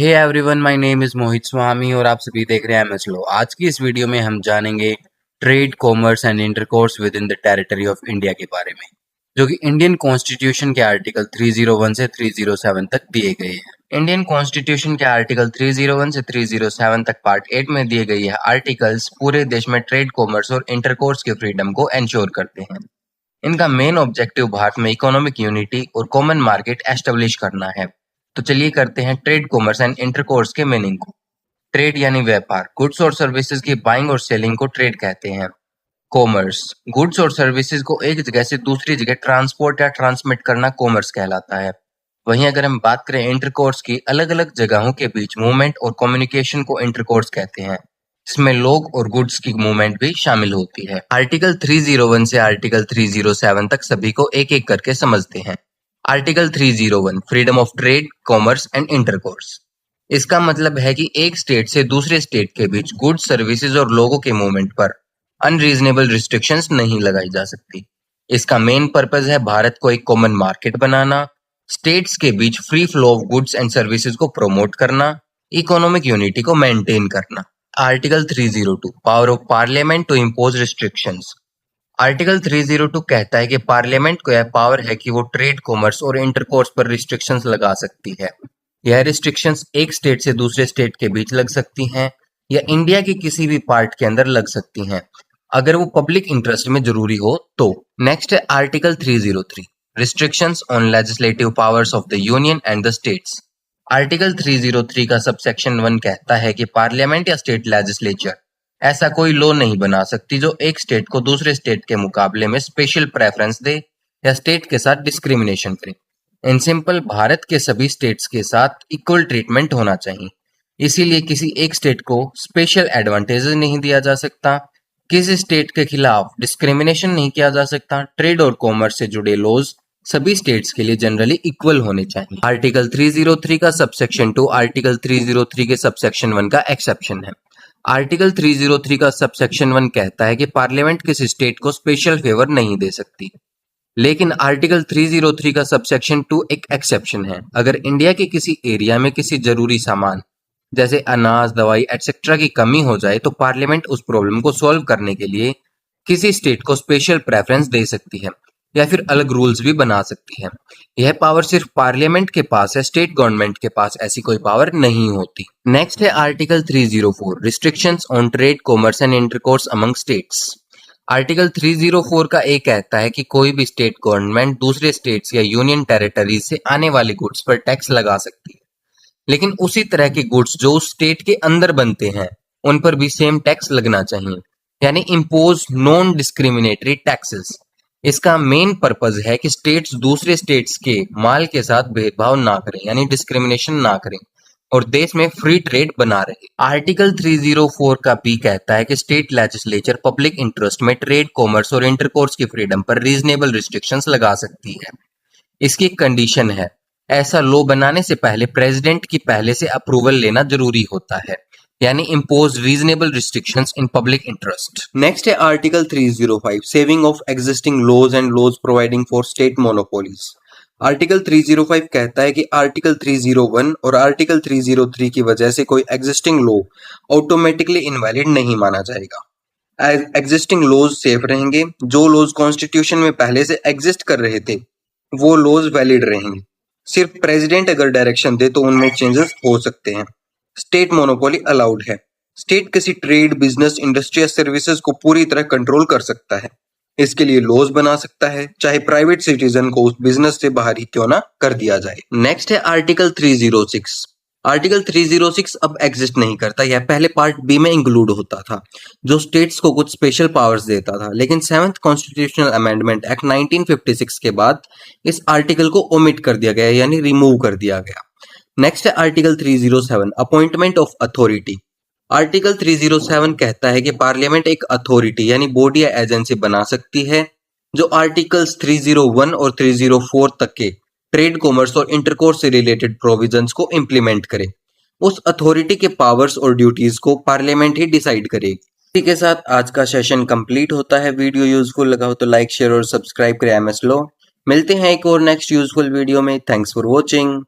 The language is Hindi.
Hey everyone, my name is Mohit Swami और आप सभी देख रहे हैं एमएस लॉ। आज की इस वीडियो में हम जानेंगे trade, commerce and intercourse with in the territory of India के बारे में, जो कि इंडियन कॉन्स्टिट्यूशन के आर्टिकल 301 से 307 तक दिए गए हैं। इंडियन कॉन्स्टिट्यूशन के आर्टिकल 301 से 307 तक पार्ट 8 में दिए गए आर्टिकल्स पूरे देश में ट्रेड, कॉमर्स और इंटरकोर्स के फ्रीडम को एंश्योर करते हैं। इनका मेन ऑब्जेक्टिव भारत में इकोनॉमिक यूनिटी और कॉमन मार्केट एस्टेब्लिश करना है। तो चलिए करते हैं ट्रेड, कॉमर्स एंड इंटरकोर्स के मीनिंग को। ट्रेड यानी व्यापार, गुड्स और सर्विसेज की बाइंग और सेलिंग को ट्रेड कहते हैं। कॉमर्स, गुड्स और सर्विसेज को एक जगह से दूसरी जगह ट्रांसपोर्ट या ट्रांसमिट करना कॉमर्स कहलाता है। वहीं अगर हम बात करें इंटरकोर्स की, अलग अलग जगहों के बीच मूवमेंट और कम्युनिकेशन को इंटरकोर्स कहते हैं। इसमें लोग और गुड्स की मूवमेंट भी शामिल होती है। आर्टिकल 301 से आर्टिकल 307 तक सभी को एक एक करके समझते हैं। Article 301 freedom of trade, commerce and intercourse. इसका मतलब है कि एक स्टेट से दूसरे स्टेट के बीच गुड्स, सर्विसेज और लोगों के मूवमेंट पर अनरीजनेबल रिस्ट्रिक्शंस नहीं लगाई जा सकती। इसका मेन पर्पस है भारत को एक कॉमन मार्केट बनाना, स्टेट्स के बीच free flow of goods and services को प्रमोट करना, इकोनॉमिक यूनिटी को मेंटेन करना। Article 302 power of parliament to impose restrictions. Article 302 कहता है कि पार्लियामेंट को यह पावर है कि वो ट्रेड, कॉमर्स और इंटरकोर्स पर रिस्ट्रिक्शंस लगा सकती है। यह रिस्ट्रिक्शंस एक स्टेट से दूसरे स्टेट के बीच लग सकती हैं या इंडिया के किसी भी पार्ट के अंदर लग सकती हैं, अगर वो पब्लिक इंटरेस्ट में जरूरी हो तो। नेक्स्ट है article 303 restrictions on legislative powers of the union and the states. Article 303 का सबसेक्शन 1 कहता है कि पार्लियामेंट या स्टेट लेजिस्लेचर ऐसा कोई लॉ नहीं बना सकती जो एक स्टेट को दूसरे स्टेट के मुकाबले में स्पेशल प्रेफरेंस दे या स्टेट के साथ डिस्क्रिमिनेशन करे। इन सिंपल, भारत के सभी स्टेट्स के साथ इक्वल ट्रीटमेंट होना चाहिए, इसीलिए किसी एक स्टेट को स्पेशल एडवांटेजेस नहीं दिया जा सकता, किसी स्टेट के खिलाफ डिस्क्रिमिनेशन नहीं किया जा सकता। ट्रेड और कॉमर्स से जुड़े लॉज सभी स्टेट्स के लिए जनरली इक्वल होने चाहिए। आर्टिकल 303 का सबसेक्शन 2 आर्टिकल 303 के सबसेक्शन 1 का एक्सेप्शन है। आर्टिकल 303 का सबसेक्शन 1 कहता है कि पार्लियामेंट किसी स्टेट को स्पेशल फेवर नहीं दे सकती, लेकिन आर्टिकल 303 का सबसेक्शन 2 एक एक्सेप्शन है। अगर इंडिया के किसी एरिया में किसी जरूरी सामान जैसे अनाज, दवाई एटसेट्रा की कमी हो जाए तो पार्लियामेंट उस प्रॉब्लम को सॉल्व करने के लिए किसी स्टेट को स्पेशल प्रेफरेंस दे सकती है या फिर अलग रूल्स भी बना सकती है। यह पावर सिर्फ पार्लियामेंट के पास है, स्टेट गवर्नमेंट के पास ऐसी कोई पावर नहीं होती। नेक्स्ट है article 304 restrictions on trade, commerce and intercourse among states. Article 304 का एक कहता है कि कोई भी स्टेट गवर्नमेंट दूसरे स्टेट्स या यूनियन टेरिटरीज से आने वाली गुड्स पर टैक्स लगा सकती है, लेकिन उसी तरह के गुड्स जो उस स्टेट के अंदर बनते हैं उन पर भी सेम टैक्स लगना चाहिए, यानी इम्पोज नॉन डिस्क्रिमिनेटरी टैक्सेस। इसका मेन पर्पस है कि स्टेट्स दूसरे स्टेट्स के माल के साथ भेदभाव ना करें, यानी डिस्क्रिमिनेशन ना करें और देश में फ्री ट्रेड बना रहे। आर्टिकल 304 का बी कहता है कि स्टेट लेजिस्लेचर पब्लिक इंटरेस्ट में ट्रेड, कॉमर्स और इंटरकोर्स की फ्रीडम पर रीजनेबल रिस्ट्रिक्शंस लगा सकती है। इसकी कंडीशन है, ऐसा लॉ बनाने से पहले प्रेसिडेंट की पहले से अप्रूवल लेना जरूरी होता है, यानी impose reasonable restrictions in public interest. Next है article 305 saving of existing laws and laws providing for state monopolies. Article 305 कहता है कि आर्टिकल 301 और आर्टिकल 303 की वजह से कोई एग्जिस्टिंग लॉ ऑटोमेटिकली इनवैलिड नहीं माना जाएगा। एग्जिस्टिंग लॉज सेफ रहेंगे। जो लॉज कॉन्स्टिट्यूशन में पहले से एग्जिस्ट कर रहे थे वो लॉज वैलिड रहेंगे। सिर्फ प्रेसिडेंट अगर डायरेक्शन दे तो उनमें चेंजेस हो सकते हैं। स्टेट मोनोपोली अलाउड है। स्टेट किसी ट्रेड, बिजनेस, इंडस्ट्री या सर्विसेज को पूरी तरह कंट्रोल कर सकता है। इसके लिए लॉज बना सकता है, चाहे प्राइवेट सिटीजन को उस बिजनेस से बाहर ही क्यों ना कर दिया जाए। नेक्स्ट है आर्टिकल 306। आर्टिकल 306 अब एग्जिस्ट नहीं करता, यह पहले पार्ट बी में इंक्लूड होता था जो स्टेट्स को कुछ स्पेशल पावर्स देता था, लेकिन 7th कॉन्स्टिट्यूशनल अमेंडमेंट एक्ट 1956 के बाद इस आर्टिकल को ओमिट कर दिया गया, यानी रिमूव कर दिया गया। नेक्स्ट है article 307 appointment of authority. Article 307 कहता है कि पार्लियामेंट एक अथॉरिटी यानी बॉडी या एजेंसी बना सकती है जो आर्टिकल्स 301 और 304 तक के ट्रेड, कॉमर्स और इंटरकोर्स से रिलेटेड प्रोविजंस को इम्प्लीमेंट करे। उस अथॉरिटी के पावर्स और ड्यूटीज को पार्लियामेंट ही डिसाइड करेगी। इसी के साथ आज का सेशन कंप्लीट होता है। वीडियो यूजफुल लगा हो तो लाइक, शेयर और सब्सक्राइब करें एमएस लॉ। मिलते हैं एक और नेक्स्ट यूजफुल वीडियो में। Thanks for watching.